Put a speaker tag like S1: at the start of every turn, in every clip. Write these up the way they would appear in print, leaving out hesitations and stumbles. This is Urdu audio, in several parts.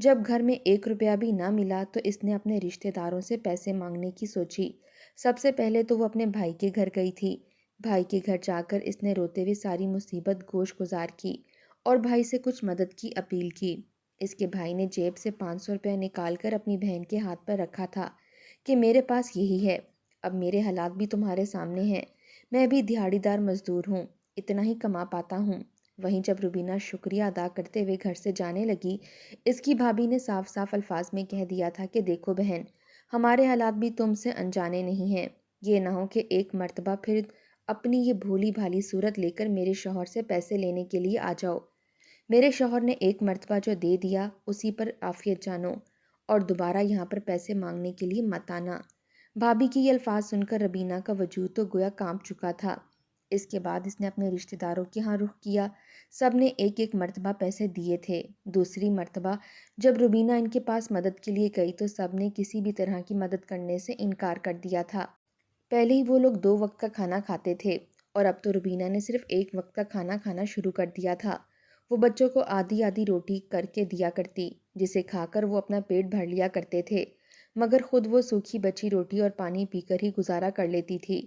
S1: جب گھر میں 1 روپیہ بھی نہ ملا تو اس نے اپنے رشتہ داروں سے پیسے مانگنے کی سوچی۔ سب سے پہلے تو وہ اپنے بھائی کے گھر گئی تھی۔ بھائی کے گھر جا کر اس نے روتے ہوئے ساری مصیبت گوش گزار کی اور بھائی سے کچھ مدد کی اپیل کی۔ اس کے بھائی نے جیب سے 500 روپے نکال کر اپنی بہن کے ہاتھ پر رکھا تھا کہ میرے پاس یہی ہے، اب میرے حالات بھی تمہارے سامنے ہیں، میں بھی دیہڑی دار مزدور ہوں، اتنا ہی کما پاتا ہوں۔ وہیں جب روبینہ شکریہ ادا کرتے ہوئے گھر سے جانے لگی، اس کی بھابھی نے صاف صاف الفاظ میں کہہ دیا تھا کہ دیکھو بہن، ہمارے حالات بھی تم سے انجانے نہیں ہیں، یہ نہ ہو کہ ایک مرتبہ پھر اپنی یہ بھولی بھالی صورت لے کر میرے شوہر سے پیسے لینے کے لیے آ جاؤ۔ میرے شوہر نے ایک مرتبہ جو دے دیا اسی پر عافیت جانو اور دوبارہ یہاں پر پیسے مانگنے کے لیے مت آنا۔ بھابھی کی یہ الفاظ سن کر ربینہ کا وجود تو گویا کانپ چکا تھا۔ اس کے بعد اس نے اپنے رشتہ داروں کے ہاں رخ کیا۔ سب نے ایک ایک مرتبہ پیسے دیے تھے۔ دوسری مرتبہ جب ربینہ ان کے پاس مدد کے لیے گئی تو سب نے کسی بھی طرح کی مدد کرنے سے انکار کر دیا تھا۔ پہلے ہی وہ لوگ 2 وقت کا کھانا کھاتے تھے اور اب تو ربینہ نے صرف 1 وقت کا کھانا کھانا شروع کر دیا تھا۔ وہ بچوں کو آدھی آدھی روٹی کر کے دیا کرتی، جسے کھا کر وہ اپنا پیٹ بھر لیا کرتے تھے، مگر خود وہ سوکھی بچی روٹی اور پانی پی کر ہی گزارا کر لیتی تھی۔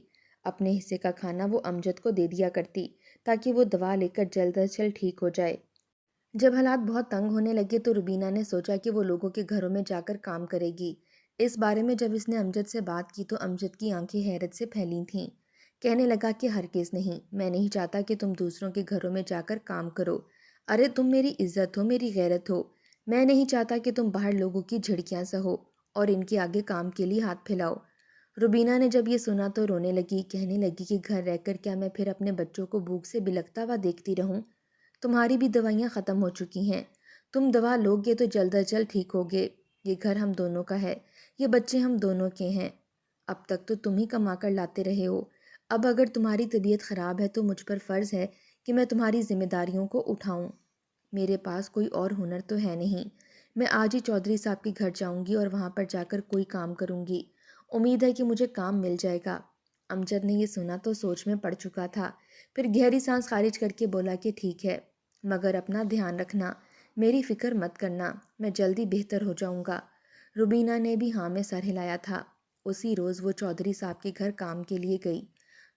S1: اپنے حصے کا کھانا وہ امجد کو دے دیا کرتی تاکہ وہ دوا لے کر جلد از جلد ٹھیک ہو جائے۔ جب حالات بہت تنگ ہونے لگے تو ربینہ نے سوچا کہ وہ لوگوں کے گھروں میں جا کر کام کرے گی۔ اس بارے میں جب اس نے امجد سے بات کی تو امجد کی آنکھیں حیرت سے پھیلی تھیں۔ کہنے لگا کہ ہرگز نہیں، میں نہیں چاہتا کہ تم دوسروں کے گھروں میں جا کر کام کرو۔ ارے تم میری عزت ہو، میری غیرت ہو، میں نہیں چاہتا کہ تم باہر لوگوں کی جھڑکیاں سہو اور ان کے آگے کام کے لیے ہاتھ پھیلاؤ۔ ربینہ نے جب یہ سنا تو رونے لگی، کہنے لگی کہ گھر رہ کر کیا میں پھر اپنے بچوں کو بھوک سے بلکتا ہوا دیکھتی رہوں؟ تمہاری بھی دوائیاں ختم ہو چکی ہیں، تم دوا لوگے تو جلد از جلد ٹھیک ہوگے۔ یہ گھر ہم دونوں کا ہے، یہ بچے ہم دونوں کے ہیں، اب تک تو تم ہی کما کر لاتے رہے ہو، اب اگر تمہاری طبیعت خراب ہے تو مجھ پر فرض ہے کہ میں تمہاری ذمہ داریوں کو اٹھاؤں۔ میرے پاس کوئی اور ہنر تو ہے نہیں، میں آج ہی چودھری صاحب کے گھر جاؤں گی اور وہاں پر جا کر کوئی کام کروں گی، امید ہے کہ مجھے کام مل جائے گا۔ امجد نے یہ سنا تو سوچ میں پڑ چکا تھا، پھر گہری سانس خارج کر کے بولا کہ ٹھیک ہے، مگر اپنا دھیان رکھنا، میری فکر مت کرنا، میں جلدی بہتر ہو جاؤں گا۔ ربینہ نے بھی ہاں میں سر ہلایا تھا۔ اسی روز وہ چودھری صاحب کے گھر کام کے لیے گئی۔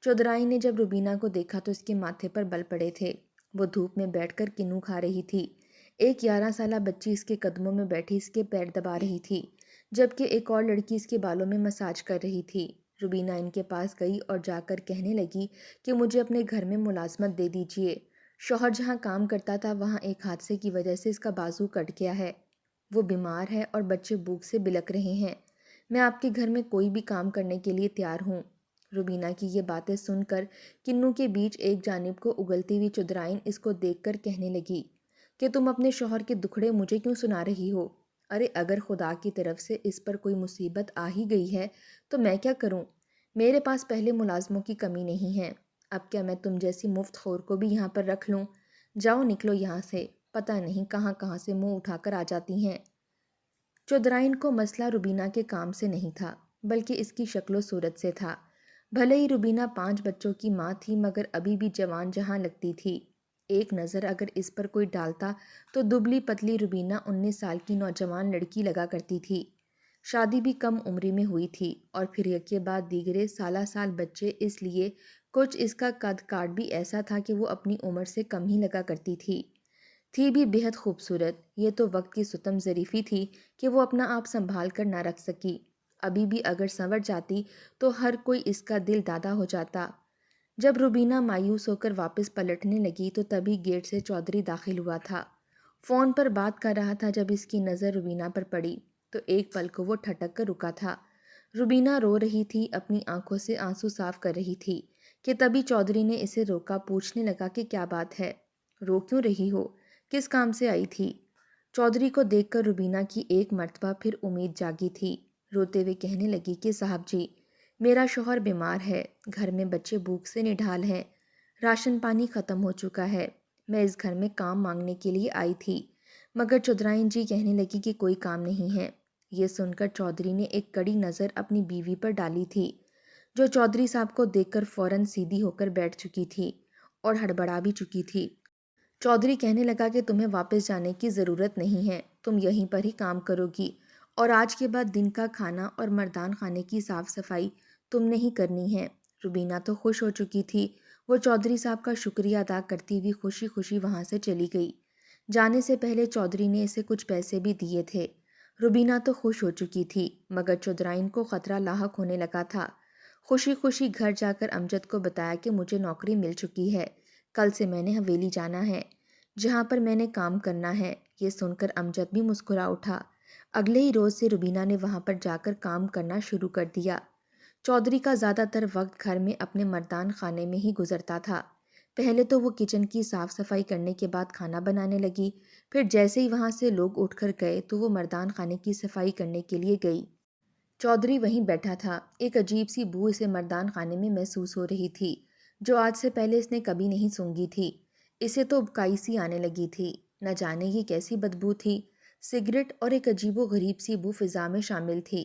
S1: چودھرائی نے جب ربینہ کو دیکھا تو اس کے ماتھے پر بل پڑے تھے۔ وہ دھوپ میں بیٹھ کر کنو کھا رہی تھی۔ ایک 11 سالہ بچی اس کے قدموں میں بیٹھی اس کے پیر دبا رہی تھی، جبکہ ایک اور لڑکی اس کے بالوں میں مساج کر رہی تھی۔ ربینہ ان کے پاس گئی اور جا کر کہنے لگی کہ مجھے اپنے گھر میں ملازمت دے دیجیے۔ شوہر جہاں کام کرتا تھا وہاں ایک حادثے کی وجہ سے اس کا بازو کٹ گیا ہے، وہ بیمار ہے اور بچے بھوک سے بلک رہے ہیں، میں آپ کے گھر میں کوئی بھی کام کرنے کے لیے تیار ہوں۔ ربینہ کی یہ باتیں سن کر کنو کے بیچ ایک جانب کو اگلتی ہوئی چودھرائن اس کو دیکھ کر کہنے لگی کہ تم اپنے شوہر کے دکھڑے مجھے کیوں سنا رہی ہو؟ ارے اگر خدا کی طرف سے اس پر کوئی مصیبت آ ہی گئی ہے تو میں کیا کروں؟ میرے پاس پہلے ملازموں کی کمی نہیں ہے، اب کیا میں تم جیسی مفت خور کو بھی یہاں پر رکھ لوں؟ جاؤ نکلو یہاں سے، پتہ نہیں کہاں کہاں سے منہ اٹھا کر آ جاتی ہیں۔ چودھرائن کو مسئلہ ربینہ کے کام سے نہیں تھا بلکہ اس کی شکل و صورت سے تھا۔ بھلے ہی ربینہ 5 بچوں کی ماں تھی مگر ابھی بھی جوان جہاں لگتی تھی۔ ایک نظر اگر اس پر کوئی ڈالتا تو دبلی پتلی ربینہ 19 سال کی نوجوان لڑکی لگا کرتی تھی۔ شادی بھی کم عمری میں ہوئی تھی اور پھر یک کے بعد دیگرے سالہ سال بچے، اس لیے کچھ اس کا قد کاٹ بھی ایسا تھا کہ وہ اپنی عمر سے کم ہی لگا کرتی تھی بھی بہت خوبصورت۔ یہ تو وقت کی ستم ظریفی تھی کہ وہ اپنا آپ سنبھال کر نہ رکھ سکی، ابھی بھی اگر سنور جاتی تو ہر کوئی اس کا دل دادا ہو جاتا۔ جب ربینہ مایوس ہو کر واپس پلٹنے لگی تو تبھی گیٹ سے چودھری داخل ہوا تھا۔ فون پر بات کر رہا تھا۔ جب اس کی نظر ربینہ پر پڑی تو ایک پل کو وہ ٹھٹک کر رکا تھا۔ ربینہ رو رہی تھی، اپنی آنکھوں سے آنسو صاف کر رہی تھی کہ تبھی چودھری نے اسے روکا، پوچھنے لگا کہ کیا بات ہے، رو کیوں رہی ہو، کس کام سے آئی تھی؟ چودھری کو دیکھ کر ربینہ کی ایک مرتبہ پھر امید جاگی تھی۔ روتے ہوئے کہنے لگی کہ صاحب جی، میرا شوہر بیمار ہے، گھر میں بچے بھوک سے نڈھال ہیں، راشن پانی ختم ہو چکا ہے، میں اس گھر میں کام مانگنے کے لیے آئی تھی، مگر چودھرائن جی کہنے لگی کہ کوئی کام نہیں ہے۔ یہ سن کر چودھری نے ایک کڑی نظر اپنی بیوی پر ڈالی تھی، جو چودھری صاحب کو دیکھ کر فوراً سیدھی ہو کر بیٹھ چکی تھی اور ہڑبڑا بھی چکی تھی۔ چودھری کہنے لگا کہ تمہیں واپس جانے کی ضرورت نہیں ہے، تم یہیں پر ہی کام کرو گی اور آج کے بعد دن کا کھانا اور مردان خانے کی صاف صفائی تم نے ہی کرنی ہے۔ روبینہ تو خوش ہو چکی تھی۔ وہ چودھری صاحب کا شکریہ ادا کرتی ہوئی خوشی خوشی وہاں سے چلی گئی۔ جانے سے پہلے چودھری نے اسے کچھ پیسے بھی دیے تھے۔ روبینہ تو خوش ہو چکی تھی مگر چودھرائن کو خطرہ لاحق ہونے لگا تھا۔ خوشی خوشی گھر جا کر امجد کو بتایا کہ مجھے نوکری مل چکی ہے، کل سے میں نے حویلی جانا ہے جہاں پر میں نے کام کرنا ہے۔ یہ سن کر امجد بھی مسکرا اٹھا۔ اگلے ہی روز سے روبینہ نے وہاں پر جا کر کام کرنا شروع کر دیا۔ چودھری کا زیادہ تر وقت گھر میں اپنے مردان خانے میں ہی گزرتا تھا۔ پہلے تو وہ کچن کی صاف صفائی کرنے کے بعد کھانا بنانے لگی، پھر جیسے ہی وہاں سے لوگ اٹھ کر گئے تو وہ مردان خانے کی صفائی کرنے کے لیے گئی۔ چودھری وہیں بیٹھا تھا۔ ایک عجیب سی بو اسے مردان خانے میں محسوس ہو رہی تھی جو آج سے پہلے اس نے کبھی نہیں سونگھی تھی۔ اسے تو ابکائی سی آنے لگی تھی۔ نہ جانے یہ کیسی بدبو تھی۔ سگریٹ اور ایک عجیب و غریب سی بو فضا میں شامل تھی۔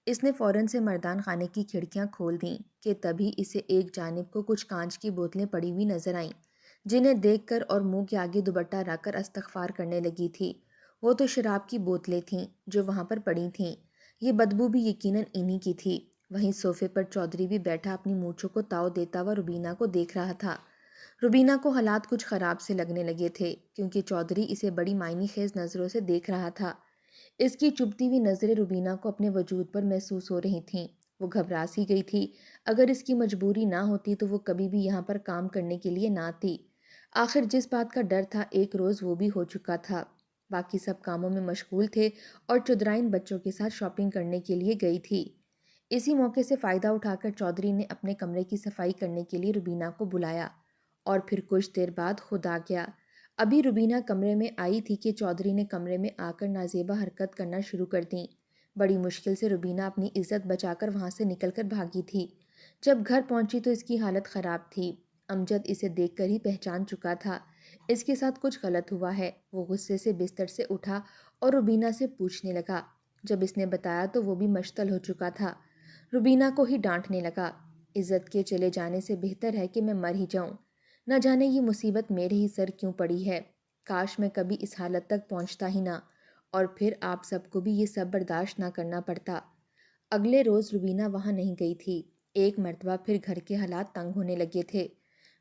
S1: اس نے فوراً سے مردان خانے کی کھڑکیاں کھول دیں کہ تبھی اسے ایک جانب کو کچھ کانچ کی بوتلیں پڑی ہوئی نظر آئیں جنہیں دیکھ کر اور منہ کے آگے دوپٹہ رکھ کر استغفار کرنے لگی تھی۔ وہ تو شراب کی بوتلیں تھیں جو وہاں پر پڑی تھیں۔ یہ بدبو بھی یقیناً انہی کی تھی۔ وہیں صوفے پر چودھری بھی بیٹھا اپنی مونچھوں کو تاؤ دیتا ہوا روبینہ کو دیکھ رہا تھا۔ روبینہ کو حالات کچھ خراب سے لگنے لگے تھے کیونکہ چودھری اسے بڑی معنی خیز نظروں سے دیکھ رہا تھا۔ اس کی چبھتی ہوئی نظریں روبینہ کو اپنے وجود پر محسوس ہو رہی تھیں۔ وہ گھبرا سی گئی تھی۔ اگر اس کی مجبوری نہ ہوتی تو وہ کبھی بھی یہاں پر کام کرنے کے لیے نہ آتی۔ آخر جس بات کا ڈر تھا ایک روز وہ بھی ہو چکا تھا۔ باقی سب کاموں میں مشغول تھے اور چودھرائن بچوں کے ساتھ شاپنگ کرنے کے لیے گئی تھی۔ اسی موقع سے فائدہ اٹھا کر چودھری نے اپنے کمرے کی صفائی کرنے کے لیے روبینہ کو بلایا اور پھر کچھ دیر بعد خود آ گیا۔ ابھی روبینہ کمرے میں آئی تھی کہ چودھری نے کمرے میں آ کر نازیبہ حرکت کرنا شروع کر دیں۔ بڑی مشکل سے روبینہ اپنی عزت بچا کر وہاں سے نکل کر بھاگی تھی۔ جب گھر پہنچی تو اس کی حالت خراب تھی۔ امجد اسے دیکھ کر ہی پہچان چکا تھا۔ اس کے ساتھ کچھ غلط ہوا ہے۔ وہ غصے سے بستر سے اٹھا اور روبینہ سے پوچھنے لگا۔ جب اس نے بتایا تو وہ بھی مشتعل ہو چکا تھا۔ روبینہ کو ہی ڈانٹنے لگا۔ عزت کے چلے جانے سے بہتر ہے کہ میں مر ہی جاؤں۔ نہ جانے یہ مصیبت میرے ہی سر کیوں پڑی ہے۔ کاش میں کبھی اس حالت تک پہنچتا ہی نہ، اور پھر آپ سب کو بھی یہ سب برداشت نہ کرنا پڑتا۔ اگلے روز روبینہ وہاں نہیں گئی تھی۔ ایک مرتبہ پھر گھر کے حالات تنگ ہونے لگے تھے۔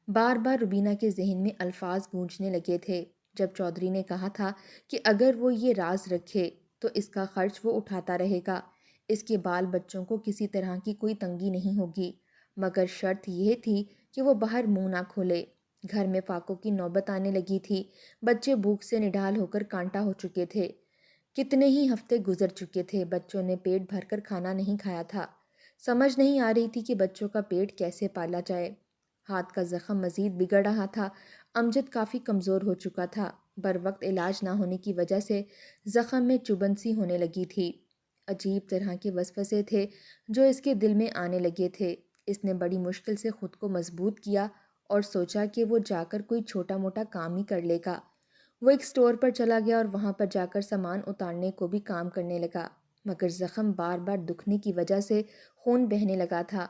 S1: بار بار روبینہ کے ذہن میں الفاظ گونجنے لگے تھے جب چودھری نے کہا تھا کہ اگر وہ یہ راز رکھے تو اس کا خرچ وہ اٹھاتا رہے گا، اس کے بال بچوں کو کسی طرح کی کوئی تنگی نہیں ہوگی، مگر شرط یہ تھی کہ وہ باہر منہ نہ کھولے۔ گھر میں فاقوں کی نوبت آنے لگی تھی۔ بچے بھوک سے نڈال ہو کر کانٹا ہو چکے تھے۔ کتنے ہی ہفتے گزر چکے تھے، بچوں نے پیٹ بھر کر کھانا نہیں کھایا تھا۔ سمجھ نہیں آ رہی تھی کہ بچوں کا پیٹ کیسے پالا جائے۔ ہاتھ کا زخم مزید بگڑ رہا تھا۔ امجد کافی کمزور ہو چکا تھا۔ بر وقت علاج نہ ہونے کی وجہ سے زخم میں چبھن سی ہونے لگی تھی۔ عجیب طرح کے وسوسے تھے جو اس کے دل میں آنے لگے تھے۔ اس نے بڑی مشکل سے خود کو مضبوط کیا اور سوچا کہ وہ جا کر کوئی چھوٹا موٹا کام ہی کر لے گا۔ وہ ایک اسٹور پر چلا گیا اور وہاں پر جا کر سامان اتارنے کو بھی کام کرنے لگا، مگر زخم بار بار دکھنے کی وجہ سے خون بہنے لگا تھا۔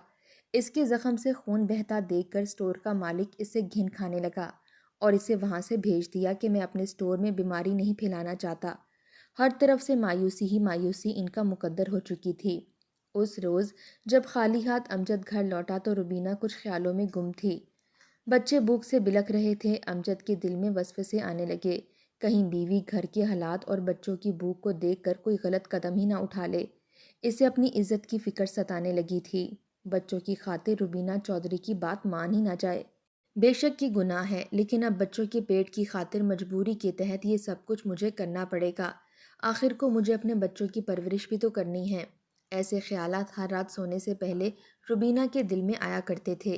S1: اس کے زخم سے خون بہتا دیکھ کر اسٹور کا مالک اس سے گھن کھانے لگا اور اسے وہاں سے بھیج دیا کہ میں اپنے اسٹور میں بیماری نہیں پھیلانا چاہتا۔ ہر طرف سے مایوسی ہی مایوسی ان کا مقدر ہو چکی تھی۔ اس روز جب خالی ہاتھ امجد گھر لوٹا تو روبینہ کچھ خیالوں میں گم تھی۔ بچے بھوک سے بلک رہے تھے۔ امجد کے دل میں وسوسے آنے لگے، کہیں بیوی گھر کے حالات اور بچوں کی بھوک کو دیکھ کر کوئی غلط قدم ہی نہ اٹھا لے۔ اسے اپنی عزت کی فکر ستانے لگی تھی۔ بچوں کی خاطر روبینہ چودھری کی بات مان ہی نہ جائے۔ بے شک یہ گناہ ہے، لیکن اب بچوں کے پیٹ کی خاطر مجبوری کے تحت یہ سب کچھ مجھے کرنا پڑے گا۔ آخر کو مجھے اپنے بچوں کی پرورش بھی تو کرنی ہے۔ ایسے خیالات ہر رات سونے سے پہلے روبینہ کے دل میں آیا کرتے تھے،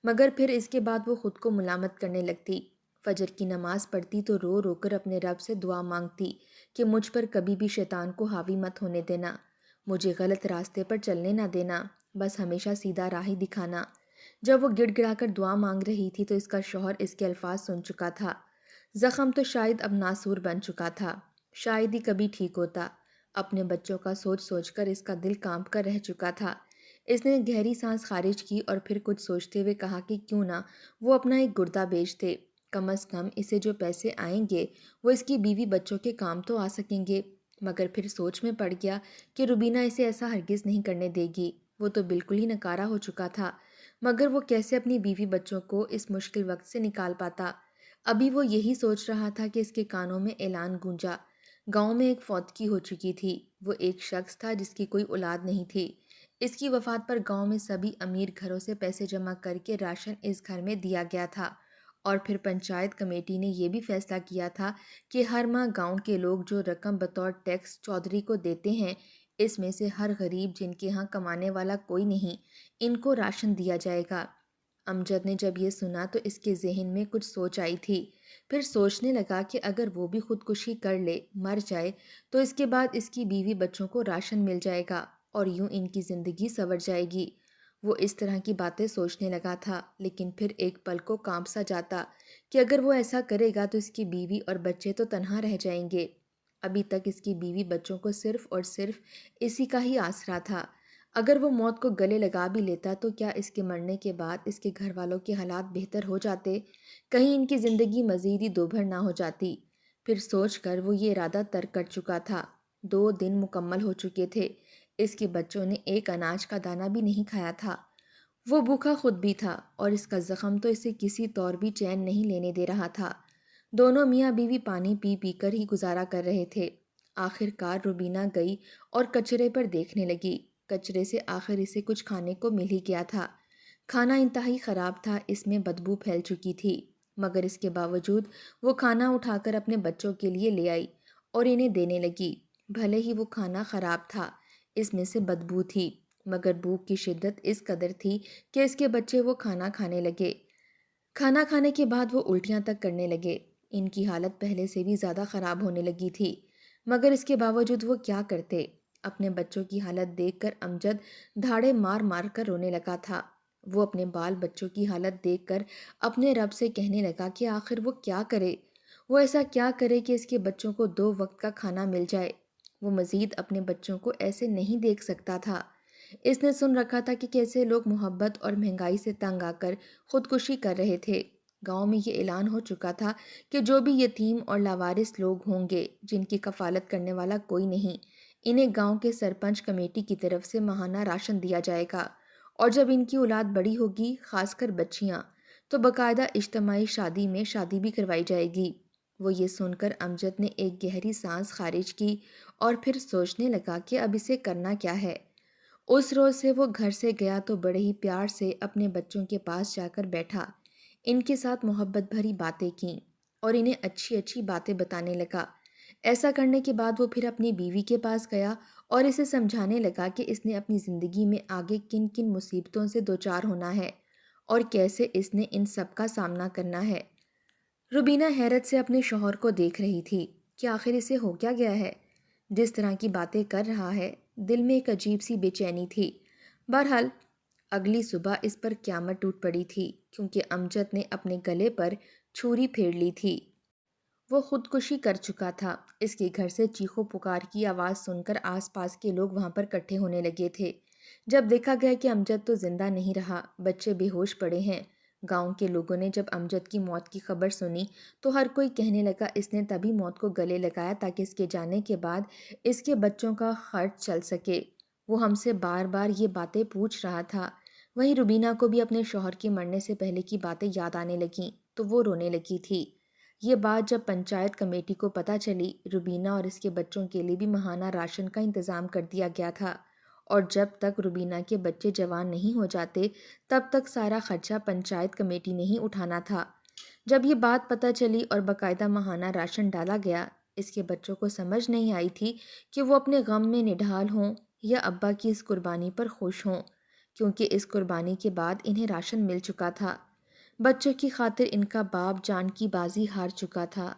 S1: مگر پھر اس کے بعد وہ خود کو ملامت کرنے لگتی۔ فجر کی نماز پڑھتی تو رو رو کر اپنے رب سے دعا مانگتی کہ مجھ پر کبھی بھی شیطان کو حاوی مت ہونے دینا، مجھے غلط راستے پر چلنے نہ دینا، بس ہمیشہ سیدھا راہ ہی دکھانا۔ جب وہ گڑ گڑا کر دعا مانگ رہی تھی تو اس کا شوہر اس کے الفاظ سن چکا تھا۔ زخم تو شاید اب ناسور بن چکا تھا، شاید ہی کبھی ٹھیک ہوتا۔ اپنے بچوں کا سوچ سوچ کر اس کا دل کانپ کر رہ چکا تھا۔ اس نے گہری سانس خارج کی اور پھر کچھ سوچتے ہوئے کہا کہ کیوں نہ وہ اپنا ایک گردہ بیچ دے۔ کم از کم اسے جو پیسے آئیں گے وہ اس کی بیوی بچوں کے کام تو آ سکیں گے۔ مگر پھر سوچ میں پڑ گیا کہ روبینہ اسے ایسا ہرگز نہیں کرنے دے گی۔ وہ تو بالکل ہی نکارا ہو چکا تھا، مگر وہ کیسے اپنی بیوی بچوں کو اس مشکل وقت سے نکال پاتا؟ ابھی وہ یہی سوچ رہا تھا کہ اس کے کانوں میں اعلان گونجا۔ گاؤں میں ایک فوتگی ہو چکی تھی۔ وہ ایک شخص تھا جس کی کوئی اولاد نہیں تھی۔ اس کی وفات پر گاؤں میں سبھی امیر گھروں سے پیسے جمع کر کے راشن اس گھر میں دیا گیا تھا، اور پھر پنچایت کمیٹی نے یہ بھی فیصلہ کیا تھا کہ ہر ماہ گاؤں کے لوگ جو رقم بطور ٹیکس چودھری کو دیتے ہیں، اس میں سے ہر غریب جن کے ہاں کمانے والا کوئی نہیں، ان کو راشن دیا جائے گا۔ امجد نے جب یہ سنا تو اس کے ذہن میں کچھ سوچ آئی تھی۔ پھر سوچنے لگا کہ اگر وہ بھی خودکشی کر لے، مر جائے، تو اس کے بعد اس کی بیوی بچوں کو راشن مل جائے گا اور یوں ان کی زندگی سنور جائے گی۔ وہ اس طرح کی باتیں سوچنے لگا تھا، لیکن پھر ایک پل کو کانپ سا جاتا کہ اگر وہ ایسا کرے گا تو اس کی بیوی اور بچے تو تنہا رہ جائیں گے۔ ابھی تک اس کی بیوی بچوں کو صرف اور صرف اسی کا ہی آسرا تھا۔ اگر وہ موت کو گلے لگا بھی لیتا تو کیا اس کے مرنے کے بعد اس کے گھر والوں کے حالات بہتر ہو جاتے؟ کہیں ان کی زندگی مزید ہی دوبھر نہ ہو جاتی؟ پھر سوچ کر وہ یہ ارادہ ترک کر چکا تھا۔ 2 دن مکمل ہو چکے تھے۔ اس کے بچوں نے ایک اناج کا دانہ بھی نہیں کھایا تھا۔ وہ بھوکا خود بھی تھا، اور اس کا زخم تو اسے کسی طور بھی چین نہیں لینے دے رہا تھا۔ دونوں میاں بیوی پانی پی پی کر ہی گزارا کر رہے تھے۔ آخر کار روبینہ گئی اور کچرے پر دیکھنے لگی۔ کچرے سے آخر اسے کچھ کھانے کو مل ہی گیا تھا۔ کھانا انتہائی خراب تھا، اس میں بدبو پھیل چکی تھی، مگر اس کے باوجود وہ کھانا اٹھا کر اپنے بچوں کے لیے لے آئی اور انہیں دینے لگی۔ بھلے ہی وہ کھانا خراب تھا، اس میں سے بدبو تھی، مگر بھوک کی شدت اس قدر تھی کہ اس کے بچے وہ کھانا کھانے لگے۔ کھانا کھانے کے بعد وہ الٹیاں تک کرنے لگے۔ ان کی حالت پہلے سے بھی زیادہ خراب ہونے لگی تھی، مگر اس کے باوجود وہ کیا کرتے؟ اپنے بچوں کی حالت دیکھ کر امجد دھاڑے مار مار کر رونے لگا تھا۔ وہ اپنے بال بچوں کی حالت دیکھ کر اپنے رب سے کہنے لگا کہ آخر وہ کیا کرے؟ وہ ایسا کیا کرے کہ اس کے بچوں کو 2 وقت کا کھانا مل جائے؟ وہ مزید اپنے بچوں کو ایسے نہیں دیکھ سکتا تھا۔ اس نے سن رکھا تھا کہ کیسے لوگ محبت اور مہنگائی سے تنگ آ کر خودکشی کر رہے تھے۔ گاؤں میں یہ اعلان ہو چکا تھا کہ جو بھی یتیم اور لاوارث لوگ ہوں گے جن کی کفالت کرنے والا کوئی نہیں، انہیں گاؤں کے سرپنچ کمیٹی کی طرف سے ماہانہ راشن دیا جائے گا، اور جب ان کی اولاد بڑی ہوگی، خاص کر بچیاں، تو باقاعدہ اجتماعی شادی میں شادی بھی کروائی جائے گی۔ وہ یہ سن کر امجد نے ایک گہری سانس خارج کی اور پھر سوچنے لگا کہ اب اسے کرنا کیا ہے۔ اس روز سے وہ گھر سے گیا تو بڑے ہی پیار سے اپنے بچوں کے پاس جا کر بیٹھا، ان کے ساتھ محبت بھری باتیں کیں اور انہیں اچھی اچھی باتیں بتانے لگا۔ ایسا کرنے کے بعد وہ پھر اپنی بیوی کے پاس گیا اور اسے سمجھانے لگا کہ اس نے اپنی زندگی میں آگے کن کن مصیبتوں سے دوچار ہونا ہے اور کیسے اس نے ان سب کا سامنا کرنا ہے۔ روبینہ حیرت سے اپنے شوہر کو دیکھ رہی تھی کہ آخر اسے ہو کیا گیا ہے؟ جس طرح کی باتیں کر رہا ہے، دل میں ایک عجیب سی بے چینی تھی۔ بہرحال اگلی صبح اس پر قیامت ٹوٹ پڑی تھی، کیونکہ امجد نے اپنے گلے پر چھری پھیر لی تھی۔ وہ خودکشی کر چکا تھا۔ اس کے گھر سے چیخو پکار کی آواز سن کر آس پاس کے لوگ وہاں پر اکٹھے ہونے لگے تھے۔ جب دیکھا گیا کہ امجد تو زندہ نہیں رہا، بچے بے ہوش پڑے ہیں، گاؤں کے لوگوں نے جب امجد کی موت کی خبر سنی تو ہر کوئی کہنے لگا اس نے تبھی موت کو گلے لگایا تاکہ اس کے جانے کے بعد اس کے بچوں کا خرچ چل سکے۔ وہ ہم سے بار بار یہ باتیں پوچھ رہا تھا۔ وہیں روبینہ کو بھی اپنے شوہر کے مرنے سے پہلے کی باتیں یاد آنے لگیں تو وہ رونے لگی تھی۔ یہ بات جب پنچایت کمیٹی کو پتہ چلی، روبینہ اور اس کے بچوں کے لیے بھی ماہانہ راشن کا انتظام کر دیا گیا تھا، اور جب تک روبینہ کے بچے جوان نہیں ہو جاتے تب تک سارا خرچہ پنچایت کمیٹی نے ہی اٹھانا تھا۔ جب یہ بات پتہ چلی اور باقاعدہ ماہانہ راشن ڈالا گیا، اس کے بچوں کو سمجھ نہیں آئی تھی کہ وہ اپنے غم میں نڈھال ہوں یا ابا کی اس قربانی پر خوش ہوں، کیونکہ اس قربانی کے بعد انہیں راشن مل چکا تھا۔ بچوں کی خاطر ان کا باپ جان کی بازی ہار چکا تھا،